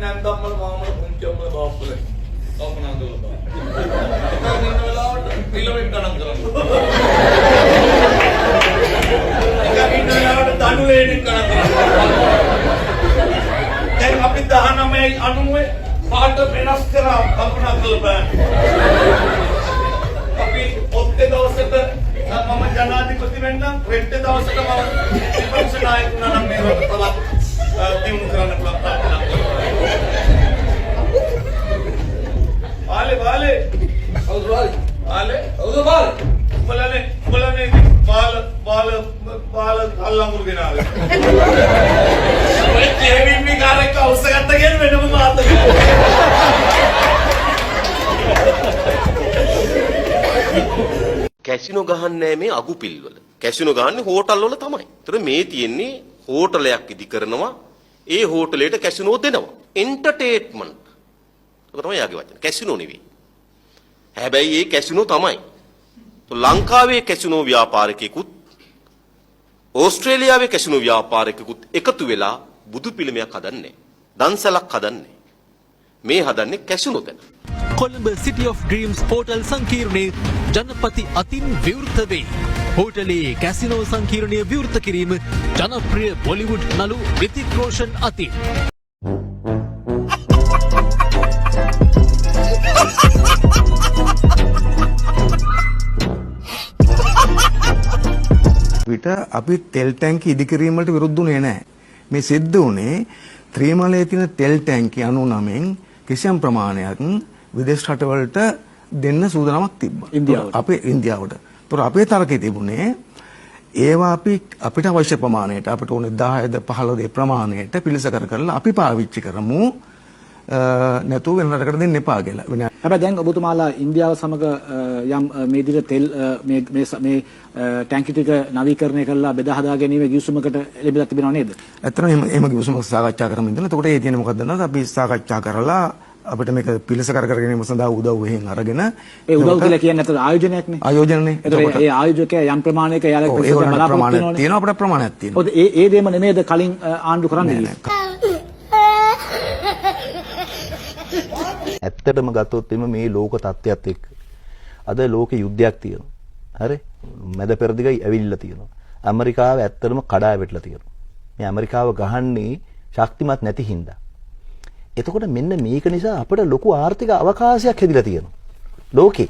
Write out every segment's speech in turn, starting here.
නැන්දම්මල මාමල පුංචම්මල බාප්පල කල්පනා කරලා බලන්න. ඉතින් ඉන්න වෙලාවට පිළවෙක් ගණන් කරන්න. ඉතින් ඉන්න වෙලාවට දඬුවේනින් ගණන් කරන්න. දැන් අපි 1990 පාට වෙනස් කරා කල්පනා කරලා බලන්න. අපි ඔත්තේ දවසට මම ජනාධිපති වෙන්නම් රෙට්ට දවසට මම විපක්ෂ නායක වුණා නම් මේ රට තවත් දියුණු කරන්න පුළුවන් ප්‍රාර්ථනා කරනවා. वाले බලනේ බාල අල්ලන් මුර්ගෙන ආවේ. ඔය ජේවින් විකාරක අවශ්‍යකට ගෙන වෙනම මාතක. කැසිනෝ ගහන්නේ මේ අගුපිල්වල. කැසිනෝ ගහන්නේ හෝටල් වල තමයි. ඒතර මේ තියෙන්නේ හෝටලයක් ඉදි කරනවා. ඒ හෝටලෙට කැසිනෝ දෙනවා. එන්ටර්ටේන්මන්ට්. ඒක තමයි යාගේ වචන. කැසිනෝ නෙවෙයි. හැබැයි ඒ කැසිනෝ තමයි. ලංකාවේ කැසිනෝ ව්‍යාපාරිකයෙකුත් ඕස්ට්‍රේලියාවේ කැසිනෝ ව්‍යාපාරිකයෙකුත් එකතු වෙලා බුදු පිළිමයක් හදන්නේ. දන්සලක් හදන්නේ. මේ හදන්නේ කැසිනෝ තැන. Colombo City of Dreams hotel සංකීර්ණයේ ජනපති අතින් විවෘත වේ. හෝටලයේ කැසිනෝ සංකීර්ණය විවෘත කිරීම ජනප්‍රිය බොලිවුඩ් නළු රිතික් රෝෂන් අතින්. විට අපි තෙල් ටැංකි ඉදිකිරීම වලට විරුද්ධුනේ නැහැ. මේ සිද්ධ වුණේ ත්‍රිමලයේ තියෙන තෙල් ටැංකි 99න් කිසියම් ප්‍රමාණයක් විදේශ රටවලට දෙන්න සූදානමක් තිබ්බා. අපේ ඉන්දියාවට. ඒතර අපේ තරකේ තිබුණේ ඒවා අපිට අවශ්‍ය ප්‍රමාණයට අපිට ඕනේ 10ද 15ද ප්‍රමාණයට පිළිසකර කරලා අපි පාවිච්චි කරමු. නැතුව වෙන රටකට දෙන්න එපා කියලා. හැබැයි දැන් ඔබතුමාලා ඉන්දියාව සමග යම් මේ විදිහට තෙල් මේ ටැංකි ටික නවීකරණය කරලා බෙදා හදා ගැනීම ගිවිසුමකට ලැබිලා තිබෙනව නේද? ඇත්තටම එහෙම ගිවිසුමක් සාකච්ඡා කරමින් ඉඳලා එතකොට ඒ තියෙන්නේ මොකක්ද නේද? අපි සාකච්ඡා කරලා අපිට මේක පිළිසකර කර ගැනීම සඳහා උදව් වෙහින් අරගෙන ඒ උදව් කියලා කියන්නේ නැත්නම් ආයෝජනයක්නේ. ආයෝජනනේ. එතකොට ඒ ආයෝජකයා යම් ප්‍රමාණයක යාලක ප්‍රමාණයක් තියෙනවා අපිට ප්‍රමාණයක් තියෙනවා. ඔතේ ඒ දෙයම නෙමෙයිද කලින් ආණ්ඩු කරන්නේ? ඇත්තටම ගත්තොත් එimhe මේ ලෝක තත්ත්වයක් එක්ක අද ලෝක යුද්ධයක් තියෙනවා. හරි? මැද පෙරදිගයි ඇවිල්ලා තියෙනවා. ඇමරිකාව ඇත්තටම කඩා වැටලා තියෙනවා. මේ ඇමරිකාව ගහන්නේ ශක්තිමත් නැති හින්දා. එතකොට මෙන්න මේක නිසා අපිට ලොකු ආර්ථික අවකාශයක් හැදිලා තියෙනවා. ලෝකේ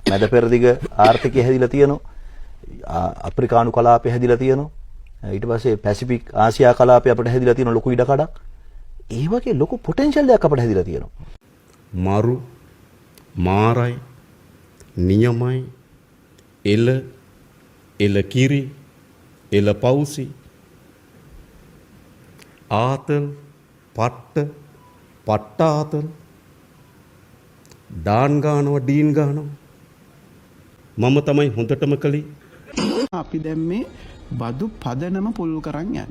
මැද පෙරදිග ආර්ථිකය හැදිලා තියෙනවා. අප්‍රිකානු කලාපය හැදිලා තියෙනවා. ඊට පස්සේ පැසිෆික් ආසියා කලාපය අපිට හැදිලා තියෙන ලොකු ඉඩකඩක්. ඒ වගේ ලොකු පොටෙන්ෂල් එකක් අපිට හැදිලා තියෙනවා. මරු මාරයි නියමයි එල කිරි එල පවුසි ආතල් පට්ට ආතල් ඩාන් ගානවා ඩීන් ගානවා මම තමයි හොඳටම කළේ. අපි දැන් මේ බදු පදනම පුල් කරන් යන්නේ.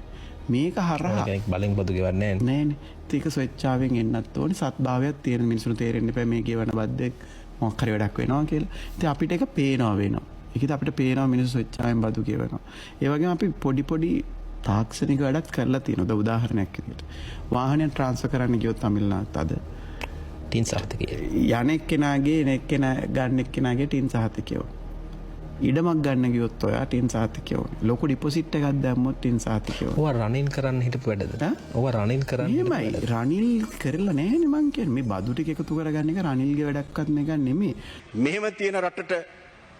මේක හරහා කෙනෙක් බලෙන් බදු ගෙවන්නේ නෑනේ. ඒක ස්වච්ඡාවෙන් එන්නත් ඕනේ. සත්භාවයක් තියෙන මිනිස්සුන්ට තේරෙන්න එපා මේ ගෙවන බද්දෙක් මොකක් හරි වැඩක් වෙනවා කියලා. ඉතින් අපිට ඒක පේනවා වෙනවා. ඒකද අපිට පේනවා මිනිස්සු ස්වච්ඡාවෙන් බදු ගෙවනවා. ඒ වගේම අපි පොඩි තාක්ෂණික වැඩක් කරලා තියෙනවා. උදාහරණයක් විදිහට වාහනය ට්‍රාන්ස්ෆර් කරන්න ගියොත් තමිල්නාඩුත් අද ටින් සහතිකය. යන එක්කෙනාගේ ගන්න එක්කෙනාගේ ටින් සහතිකය ඕනේ. ඉඩමක් ගන්න ගියොත් ඔයා ටින් සහතිකය ඕනේ. ලොකු ඩිපොසිට් එකක් දැම්මොත් ටින් සහතිකය ඕනේ. ඔවා රනින් කරන්න හිටපු වැඩද? ඔවා රනින් කරන්න. එහෙමයි. රනිල් කරලා නැහැනේ මං කියන්නේ. මේ බදු ටික එකතු කරගන්න එක රනිල්ගේ වැඩක්වත් නෙක නෙමෙයි. මෙහෙම තියෙන රටට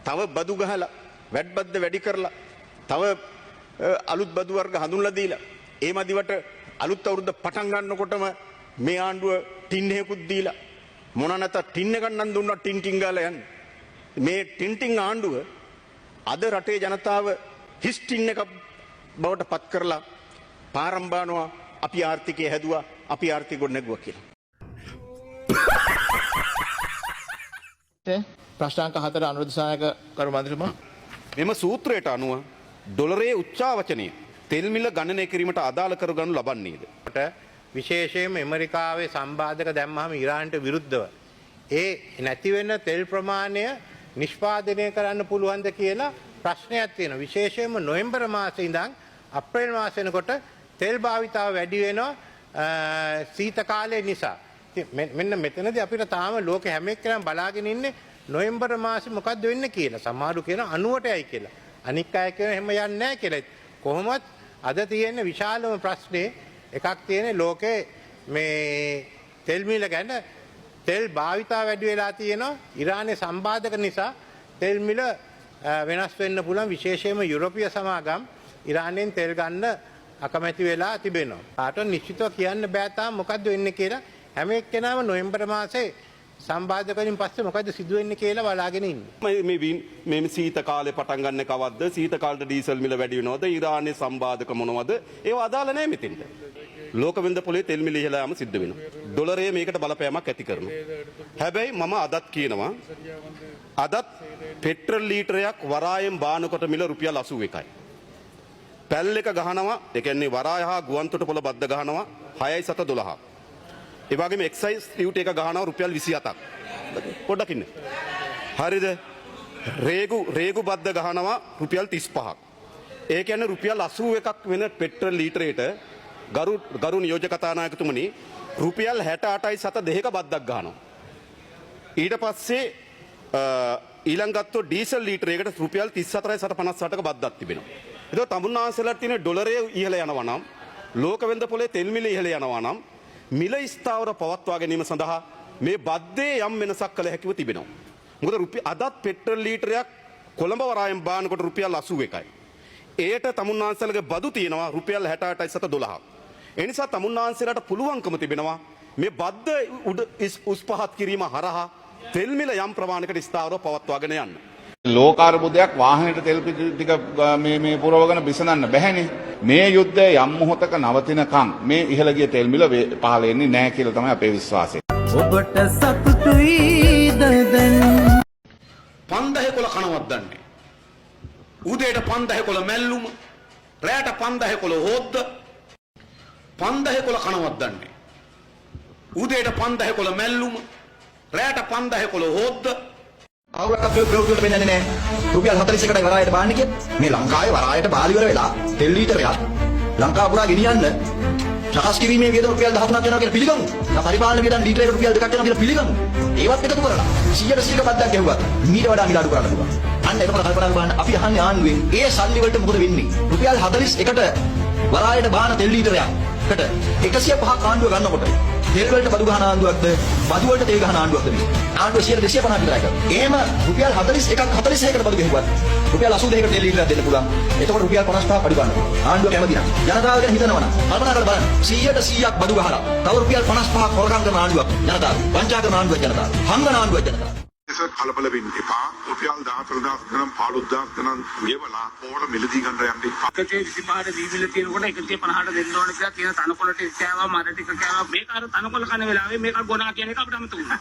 තව බදු ගහලා වැඩබද්ද වැඩි කරලා තව අලුත් බදු වර්ග හඳුන්ලා දීලා ඒ මදිවට අලුත් අවුරුද්ද පටන් ගන්නකොටම මේ ආණ්ඩුව ටින් එකකුත් දීලා මොන නැත ටින් එකක් නම් දුන්නා ටින් ගාලා යන්නේ. මේ ටින් ආණ්ඩුව අද රටේ ජනතාව හිස් ටින් එක බවට පත් කරලා පාරම්බානවා අපි ආර්ථිකය හැදුවා අපි ආර්ථික ගොඩ නැගුවා කියලා. ප්‍රශ්නාංක 4 අනුරාධ සායක කරු මන්ත්‍රීතුමා මෙම සූත්‍රයට අනුව ඩොලරයේ උච්චාවචනය තෙල් මිල ගණනය කිරීමට අදාළ කරගනු ලබන්නේද? විශේෂයෙන්ම ඇමරිකාවේ සම්බාධක දැම්මහම ඉරානට විරුද්ධව ඒ නැති වෙන තෙල් ප්‍රමාණය නිෂ්පාදනය කරන්න පුළුවන්ද කියලා ප්‍රශ්නයක් තියෙනවා. විශේෂයෙන්ම නොවැම්බර් මාසේ ඉඳන් අප්‍රේල් මාස වෙනකොට තෙල් භාවිතාව වැඩි වෙනවා. සීත කාලය නිසා. මෙන්න මෙතනදී අපිට තාම ලෝකෙ හැම එක්කෙනාම බලාගෙන ඉන්නේ නොවැම්බර් මාසේ මොකද්ද වෙන්නේ කියලා. සමහරු කියන 90ටයි කියලා. අනික් අය කියන එහෙම යන්නේ නැහැ කියලා. කොහොමවත් අද තියෙන විශාලම ප්‍රශ්නේ එකක් තියෙන්නේ ලෝකේ මේ තෙල් මිල ගැන. තෙල් භාවිතා වැඩි වෙලා තියෙනවා. ඉරානයේ සම්බාධක නිසා තෙල් මිල වෙනස් වෙන්න පුළුවන්. විශේෂයෙන්ම යුරෝපීය සමාගම් ඉරානයෙන් තෙල් ගන්න අකමැති වෙලා තිබෙනවා. කාටවත් නිශ්චිතව කියන්න බෑ තාම මොකද්ද වෙන්නේ කියලා. හැම එක්කෙනාම නොවැම්බර් මාසේ සම්බාධක වලින් පස්සේ මොකද්ද සිදු වෙන්නේ කියලා බලාගෙන ඉන්නේ. මේ සීත කාලේ පටන් ගන්න කවද්ද? සීත කාලේ ඩීසල් මිල වැඩි වෙනවද? ඉරානයේ සම්බාධක මොනවද? ඒව අදාළ නැහැ මෙතෙන්ට. ලෝක වෙළඳ පොලේ තෙල් මිල ඉහළ යාම සිද්ධ වෙනවා. ඩොලරය මේකට බලපෑමක් ඇති කරනවා. හැබැයි මම අදත් කියනවා අදත් පෙට්‍රල් ලීටරයක් වරායෙන් බානකොට මිල රුපියල් 81යි. පැල් එක ගහනවා, ඒ කියන්නේ වරාය හා ගුවන්තොටුපොළ බද්ද ගහනවා 6.712. ඒ වගේම එක්සයිස් ඩියුටි එක ගහනවා රුපියල් 27ක්. පොඩ්ඩක් ඉන්න. හරිද? රේගු බද්ද ගහනවා රුපියල් 35ක්. ඒ කියන්නේ රුපියල් 81ක් වෙන පෙට්‍රල් ලීටරයට ගරු නියෝජක කතානායකතුමනි රුපියල් 68.72ක බද්දක් ගහනවා. ඊට පස්සේ ඊළඟට ඩීසල් ලීටරයකට රුපියල් 34.58ක බද්දක් තිබෙනවා. ඒක තමුන්නාන්සලට තියෙන ඩොලරය ඉහළ යනවා නම් ලෝක වෙළඳ පොලේ තෙල් මිල ඉහළ යනවා නම් මිල ස්ථාවර පවත්වා ගැනීම සඳහා මේ බද්දේ යම් වෙනසක් කළ හැකිව තිබෙනවා. මොකද අදත් පෙට්‍රල් ලීටරයක් කොළඹ වරායෙන් බානකොට රුපියල් 81යි. ඒට තමුන්නාන්සලගේ බදු තියෙනවා රුපියල් 68.12ක්. ඒ නිසා තමුන්නාන්සලට පුළුවන්කම තිබෙනවා මේ බද්ද උස් පහත් කිරීම හරහා තෙල් මිල යම් ප්‍රමාණයකට ස්ථාවරව පවත්වාගෙන යන්න. ලෝකාර්බුදයක් වාහනයට තෙල් ටික මේ පුරවගෙන බිසඳන්න බැහැනේ. මේ යුද්ධය යම් මොහොතක නවතිනකම් මේ ඉහළ ගිය තෙල් මිල පහළ එන්නේ නැහැ කියලා තමයි අපේ විශ්වාසය. ඔබට සතුටුයිද දැන්? 50 කනවත් දන්නේ. උදේට 50 මැල්ලුම, රැට 50 හොද්ද. 50 කනවත් දන්නේ. උදේට 50 මැල්ලුම, රැට 50 හොද්ද. අවුරක් ප්‍රවෘත්තිවලට වෙන්නේ නැහැ. රුපියල් 41කට වරායට බාන්නේ කිය. මේ ලංකාවේ වරායට බාලි වල වෙලා තෙල් ලීටරයක් ලංකාව පුරා ගෙනියන්න සකස් කිරීමේ වියදම රුපියල් 13ක් යනවා කියලා පිළිගමු. දැන් පරිපාලන වියදම් ලීටරයකට රුපියල් 2ක් යනවා කියලා පිළිගමු. ඒවත් එකතු කරලා 100ක බද්දක් ගෙවුවා. මීට වඩා මිල අඩු කරන්න පුළුවන්. අන්න එතකොට කල්පනා කරන්න අපි අහන්නේ ආණ්ඩුවෙන් ඒ සල්ලි වලට මොකද වෙන්නේ? රුපියල් 41කට වරායට බාන තෙල් ලීටරයකට 105ක් ආණ්ඩුව ගන්නකොට තෙල් වලට බදු ගහන ආණ්ඩුවක්ද බදු වලට තෙල් ගහන ආණ්ඩුවක්ද මේ ආණ්ඩුව 250ක් විතරයි කරන්නේ. එහෙම රුපියල් 41ක් 46කට බදු ගෙවුවත් රුපියල් 82කට තෙල් ලීටරයක් දෙන්න පුළුවන්. එතකොට රුපියල් 55ක් අඩු ගන්නවා. ආණ්ඩුව කැමති නම් ජනතාව ගැන හිතනවා නම් කල්පනා කරලා බලන්න 100ට 100ක් බදු ගහලා තව රුපියල් 55ක් හොරකම් කරන ආණ්ඩුවක් ජනතාව. වංචා කරන ආණ්ඩුවක් ජනතාව. හංගන ආණ්ඩුවක් ජනතාව. කලබල වෙන්න එපා. රුපියල් 14,000 ගණන් 15,000 ගණන් ගෙවලා ඕන මිලදී ගන්න යන්න එපා. 125ට දීවිල තියෙනකොට 150ට දෙන්න ඕන කියලා තියෙන තනකොළ ටික කෑවා මර ටික කෑවා මේක අර තනකොළ කන වෙලාවේ මේක ගොනා කියන එක අපිට අමතක වුණා.